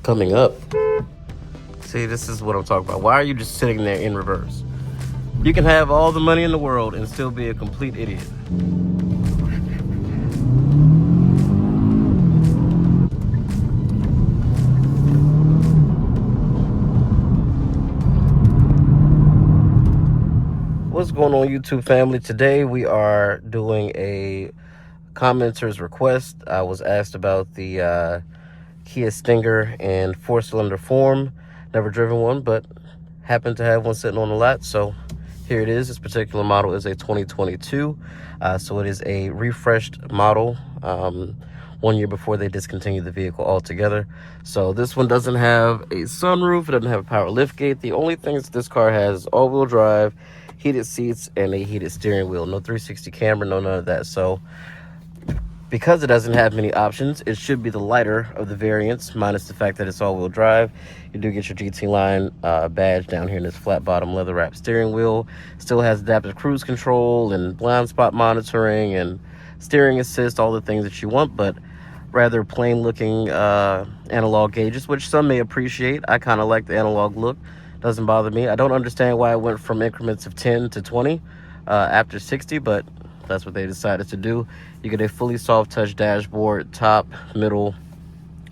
coming up. See, this is what I'm talking about. Why are you just sitting there in reverse? You can have all the money in the world and still be a complete idiot. What's going on, YouTube family? Today we are doing a commenter's request. I was asked about the Kia Stinger in 4-cylinder form. Never driven one, but happened to have one sitting on the lot, so here it is. This particular model is a 2022, so it is a refreshed model, 1 year before they discontinued the vehicle altogether. So this one doesn't have a sunroof, it doesn't have a power liftgate. The only things this car has is all-wheel drive, heated seats, and a heated steering wheel. No 360 camera, no none of that. So because it doesn't have many options, it should be the lighter of the variants, minus the fact that it's all-wheel drive. You do get your GT line badge down here in this flat bottom leather wrap steering wheel. Still has adaptive cruise control and blind spot monitoring and steering assist, all the things that you want, but rather plain looking analog gauges, which some may appreciate. I kind of like the analog look. Doesn't bother me. I don't understand why it went from increments of 10 to 20 after 60, but that's what they decided to do. You get a fully soft touch dashboard, top, middle.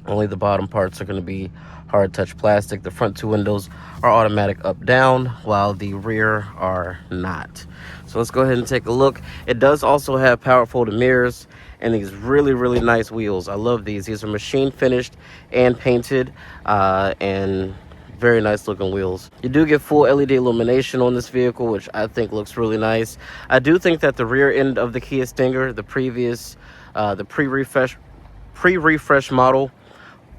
Only the bottom parts are going to be hard touch plastic. The front two windows are automatic up down, while the rear are not. So let's go ahead and take a look. It does also have power folded mirrors and these really nice wheels. I love these. These are machine finished and painted, and very nice looking wheels. You do get full LED illumination on this vehicle, which I think looks really nice. I do think that the rear end of the Kia Stinger, the previous, the pre-refresh model,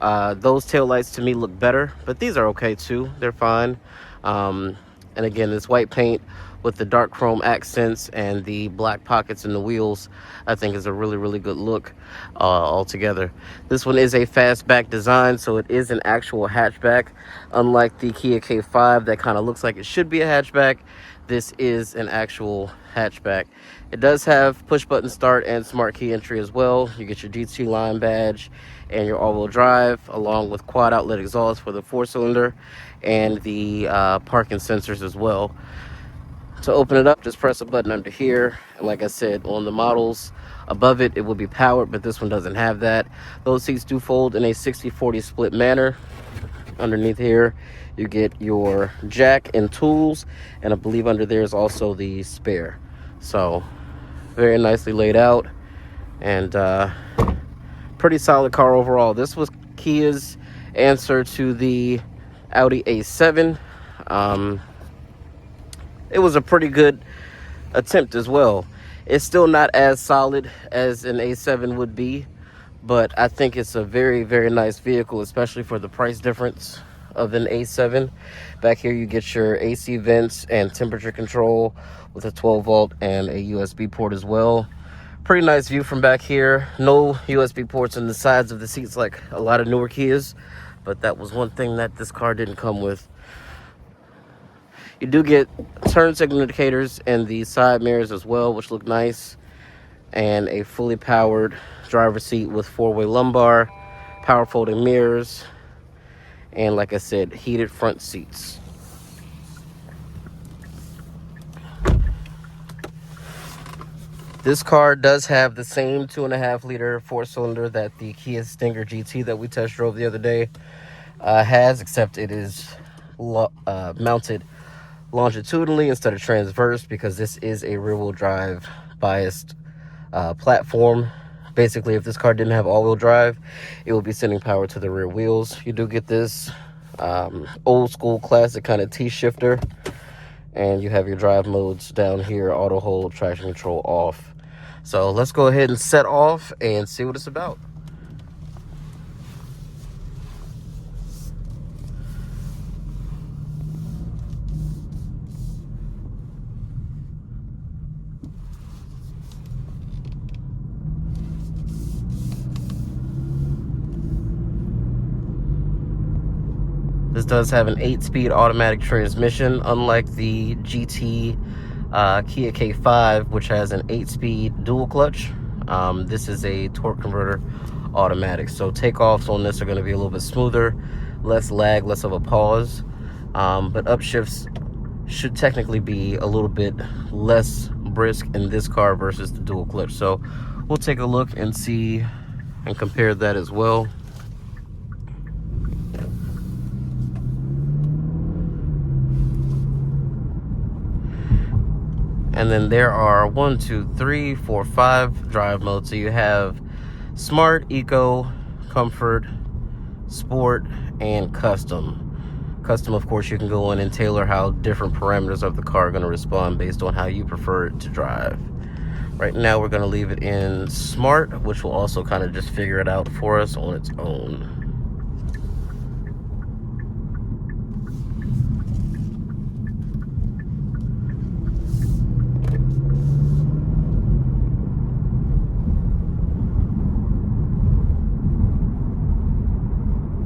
those taillights to me look better, but these are okay too. They're fine. And again, this white paint with the dark chrome accents and the black pockets in the wheels, I think is a really good look altogether. This one is a fastback design, so it is an actual hatchback. Unlike the Kia K5 that kind of looks like it should be a hatchback, this is an actual hatchback. It does have push button start and smart key entry as well. You get your GT line badge and your all-wheel drive, along with quad outlet exhaust for the 4-cylinder and the parking sensors as well. To open it up, just press a button under here, and like I said, on the models above it, it will be powered, but this one doesn't have that. Those seats do fold in a 60-40 split manner. Underneath here, you get your jack and tools, and I believe under there is also the spare. So very nicely laid out, and pretty solid car overall. This was Kia's answer to the Audi A7. It was a pretty good attempt as well. It's still not as solid as an A7 would be, but I think it's a very nice vehicle, especially for the price difference of an A7. Back here you get your AC vents and temperature control with a 12-volt and a USB port as well. Pretty nice view from back here. No USB ports in the sides of the seats like a lot of newer Kias, but that was one thing that this car didn't come with. You do get turn signal indicators and the side mirrors as well, which look nice, and a fully powered driver's seat with 4-way lumbar, power folding mirrors, and like I said, heated front seats. This car does have the same 2.5-liter 4-cylinder that the Kia Stinger GT that we test drove the other day has, except it is mounted longitudinally instead of transverse, because this is a rear-wheel drive biased platform. Basically, if this car didn't have all-wheel drive, it would be sending power to the rear wheels. You do get this old school classic kind of T-shifter, and you have your drive modes down here: auto hold, traction control off. So let's go ahead and set off and see what it's about. This does have an 8-speed automatic transmission, unlike the GT Kia K5, which has an 8-speed dual clutch. This is a torque converter automatic. So takeoffs on this are going to be a little bit smoother, less lag, less of a pause. But upshifts should technically be a little bit less brisk in this car versus the dual clutch. So we'll take a look and see and compare that as well. And then there are 1, 2, 3, 4, 5 drive modes. So you have Smart, Eco, Comfort, Sport, and Custom. Custom, of course, you can go in and tailor how different parameters of the car are going to respond based on how you prefer it to drive. Right now, we're going to leave it in Smart, which will also kind of just figure it out for us on its own.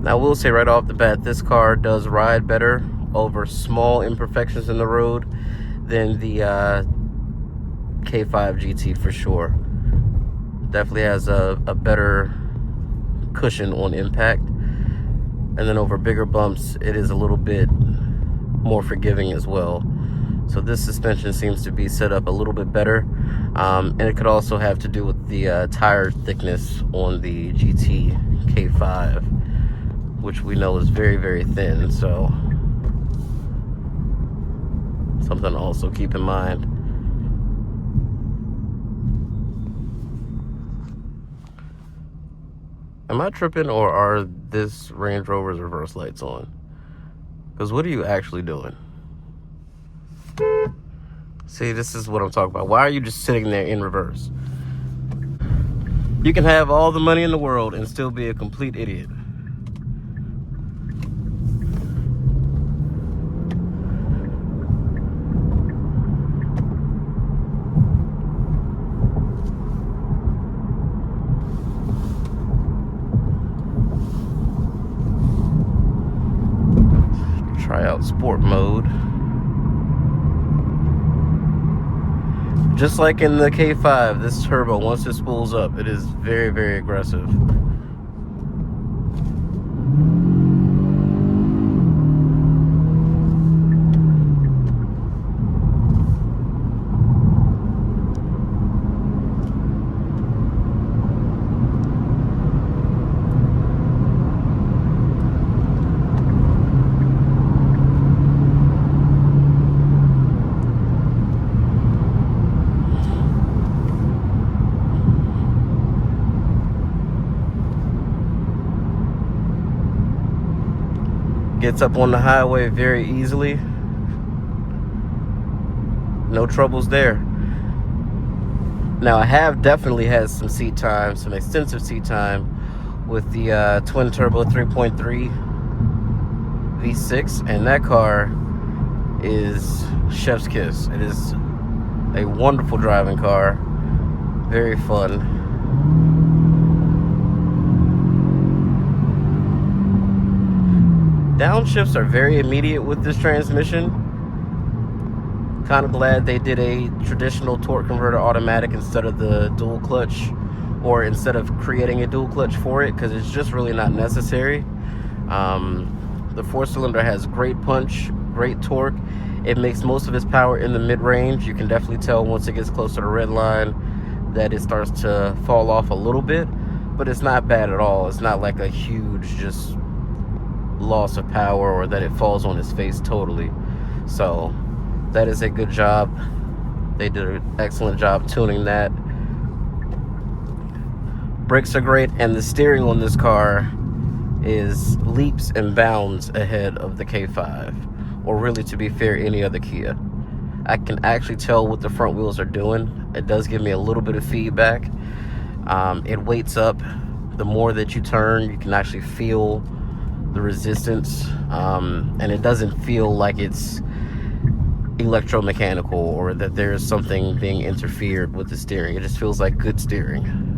Now, I will say right off the bat, this car does ride better over small imperfections in the road than the K5 GT for sure. Definitely has a better cushion on impact. And then over bigger bumps, it is a little bit more forgiving as well. So this suspension seems to be set up a little bit better. And it could also have to do with the tire thickness on the GT K5, which we know is very, very thin. So something to also keep in mind. Am I tripping, or are this Range Rover's reverse lights on? Because what are you actually doing? See, this is what I'm talking about. Why are you just sitting there in reverse? You can have all the money in the world and still be a complete idiot. Try out sport mode. Just like in the K5, this turbo, once it spools up, it is very, very aggressive. Gets up on the highway very easily. No troubles there. Now, I have definitely had some seat time, some extensive seat time with the twin turbo 3.3 V6, and that car is chef's kiss. It is a wonderful driving car, very fun. Downshifts are very immediate with this transmission. Kind of glad they did a traditional torque converter automatic instead of the dual clutch, or instead of creating a dual clutch for it, because it's just really not necessary. The 4-cylinder has great punch, great torque. It makes most of its power in the mid-range. You can definitely tell once it gets close to the red line that it starts to fall off a little bit, but it's not bad at all. It's not like a huge just loss of power, or that it falls on its face totally. So that is a good job. They did an excellent job tuning that. Brakes are great, and the steering on this car is leaps and bounds ahead of the K5, or really, to be fair, any other Kia. I can actually tell what the front wheels are doing. It does give me a little bit of feedback. It weights up. The more that you turn, you can actually feel the resistance, and it doesn't feel like it's electromechanical or that there's something being interfered with the steering. It just feels like good steering.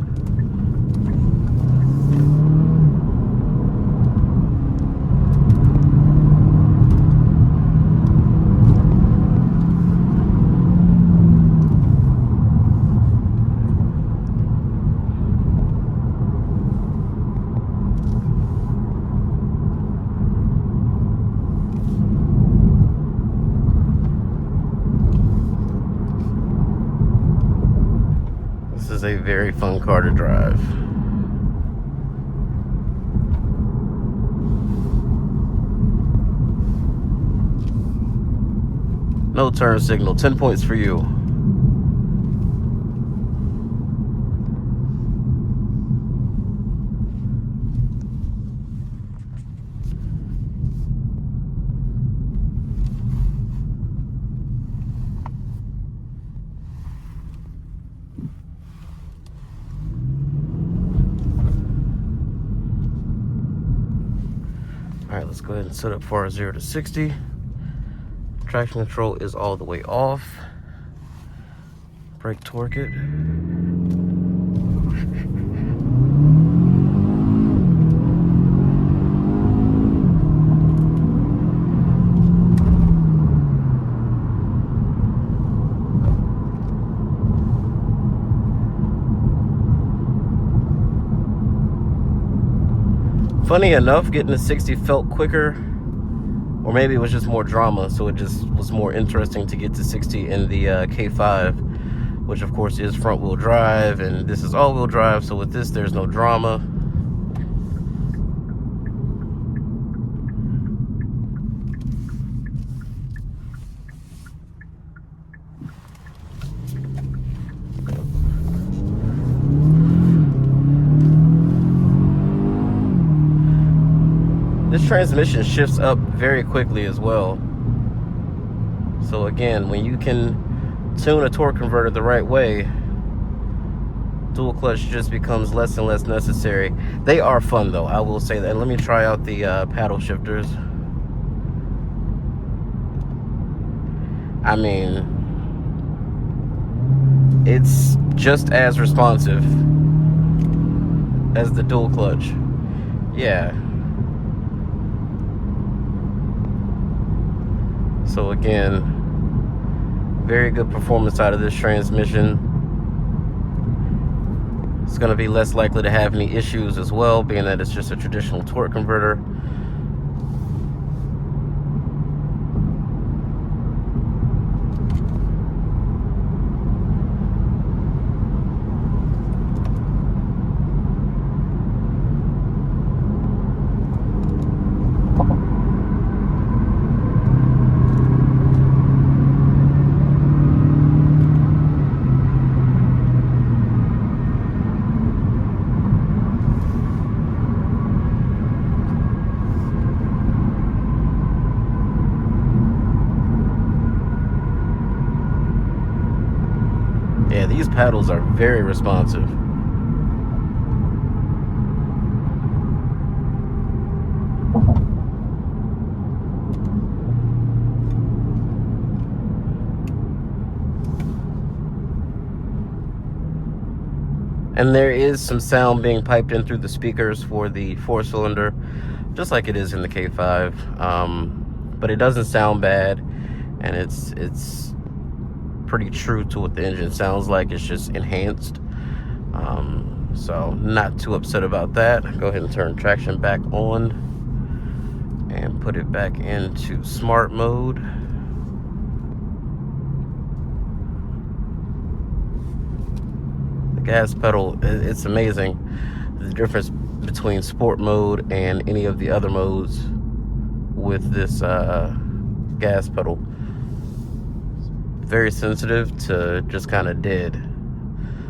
a very fun car to drive. No turn signal, 10 points for you. All right, let's go ahead and set up for our 0 to 60. Traction control is all the way off. Brake torque it. Funny enough, getting to 60 felt quicker, or maybe it was just more drama, so it just was more interesting to get to 60 in the K5, which of course is front wheel drive, and this is all wheel drive, so with this there's no drama. This transmission shifts up very quickly as well. So again, when you can tune a torque converter the right way, dual clutch just becomes less and less necessary. They are fun though, I will say that. And let me try out the paddle shifters. I mean, it's just as responsive as the dual clutch. Yeah. So again, very good performance out of this transmission. It's going to be less likely to have any issues as well, being that it's just a traditional torque converter. Yeah, these paddles are very responsive. And there is some sound being piped in through the speakers for the 4-cylinder, just like it is in the K5. But it doesn't sound bad, and it's pretty true to what the engine sounds like. It's just enhanced. So not too upset about that. Go ahead and turn traction back on and put it back into smart mode. The gas pedal, it's amazing the difference between sport mode and any of the other modes with this gas pedal. Very sensitive to just kind of dead.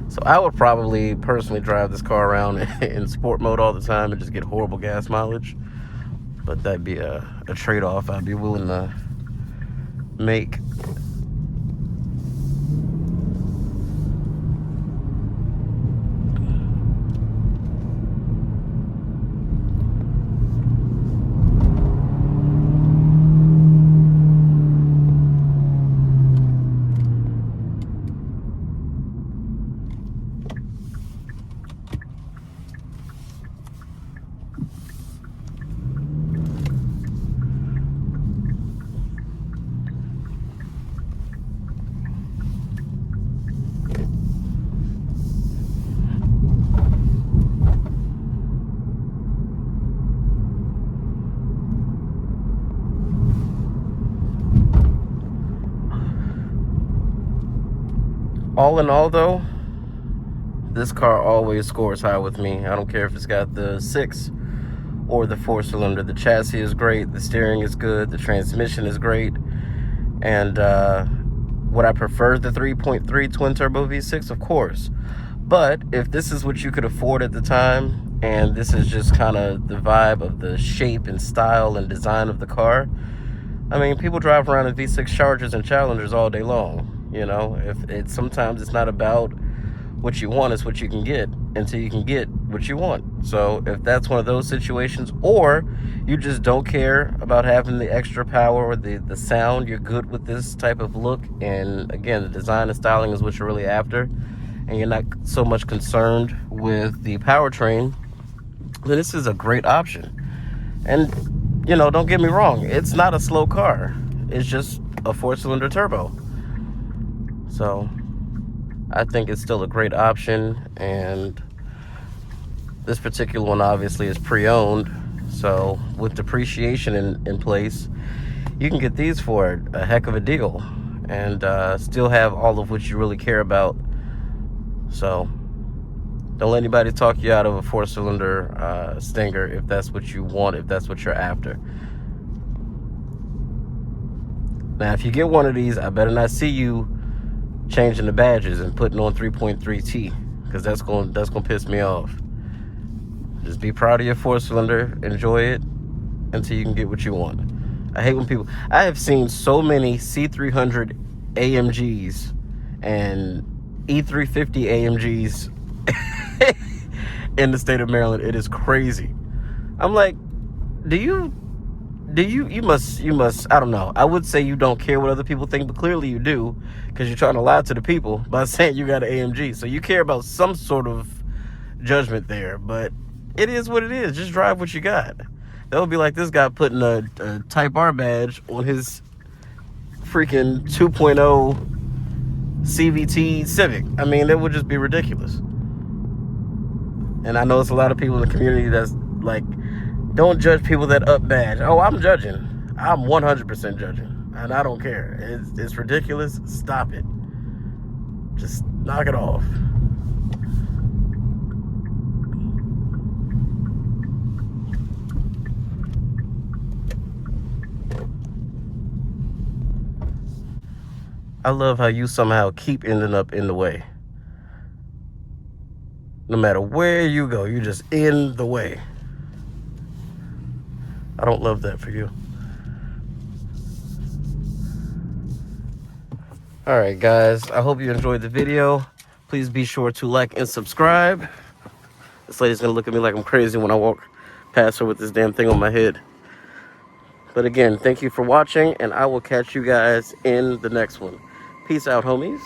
So I would probably personally drive this car around in sport mode all the time and just get horrible gas mileage. But that'd be a trade-off I'd be willing to make. All in all though, This car always scores high with me. I don't care if it's got the 6 or the 4-cylinder. The chassis is great, the steering is good, the transmission is great, and would I prefer the 3.3 twin-turbo V6? Of course. But if this is what you could afford at the time, and this is just kind of the vibe of the shape and style and design of the car, I mean, people drive around in V6 Chargers and Challengers all day long. You know, sometimes it's not about what you want, it's what you can get until you can get what you want. So if that's one of those situations, or you just don't care about having the extra power or the sound, you're good with this type of look, and again, the design and styling is what you're really after, and you're not so much concerned with the powertrain, then this is a great option. And, you know, don't get me wrong, it's not a slow car. It's just a 4-cylinder turbo. So I think it's still a great option, and this particular one obviously is pre-owned, so with depreciation in place, you can get these for a heck of a deal and still have all of what you really care about. So don't let anybody talk you out of a 4-cylinder Stinger if that's what you want, if that's what you're after. Now, if you get one of these, I better not see you changing the badges and putting on 3.3T, because that's going to piss me off. Just be proud of your 4-cylinder, enjoy it until you can get what you want. I hate when people, I have seen so many C300 AMGs and E350 AMGs in the state of Maryland. It is crazy. I'm like, you must, I don't know. I would say you don't care what other people think, but clearly you do, because you're trying to lie to the people by saying you got an AMG. So you care about some sort of judgment there, but it is what it is. Just drive what you got. That would be like this guy putting a Type R badge on his freaking 2.0 CVT Civic. I mean, that would just be ridiculous. And I know it's a lot of people in the community that's like, don't judge people that up badge. Oh, I'm judging. I'm 100% judging. And I don't care. It's ridiculous. Stop it. Just knock it off. I love how you somehow keep ending up in the way. No matter where you go, you just in the way. I don't love that for you. All right, guys, I hope you enjoyed the video. Please be sure to like and subscribe. This lady's gonna look at me like I'm crazy when I walk past her with this damn thing on my head. But again, thank you for watching, and I will catch you guys in the next one. Peace out, homies.